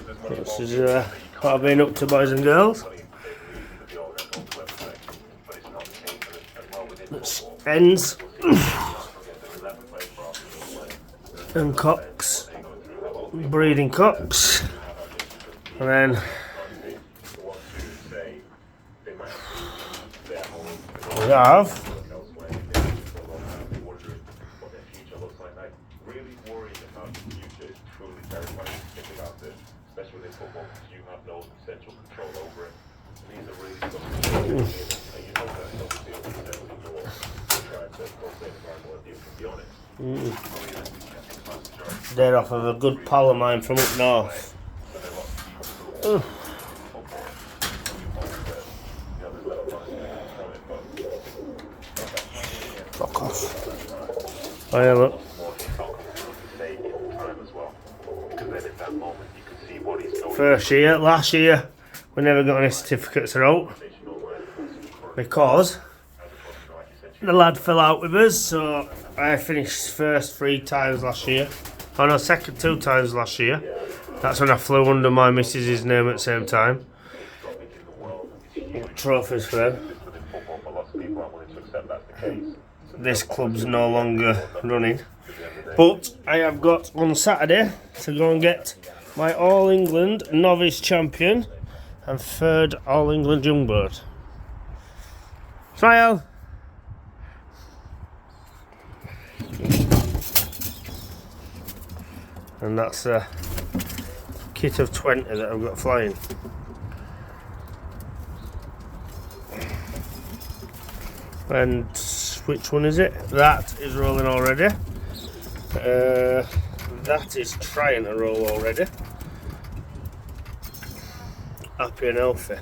This is what I've been up to, boys and girls. It's hens and cocks, breeding cocks, and then we have they're off of a good pal of mine from up north. Fuck off. Oh yeah, look. First year, last year, we never got any certificates out because the lad fell out with us, so I finished first 3 times last year. Oh no, second 2 times last year. That's when I flew under my missus's name at the same time. Trophies for them. This club's no longer running, but I have got on Saturday to go and get my All England Novice Champion and 3rd All England Young Bird. Smile! And that's a kit of 20 that I've got flying. And which one is it? That is rolling already. That is trying to roll already. Happy and healthy.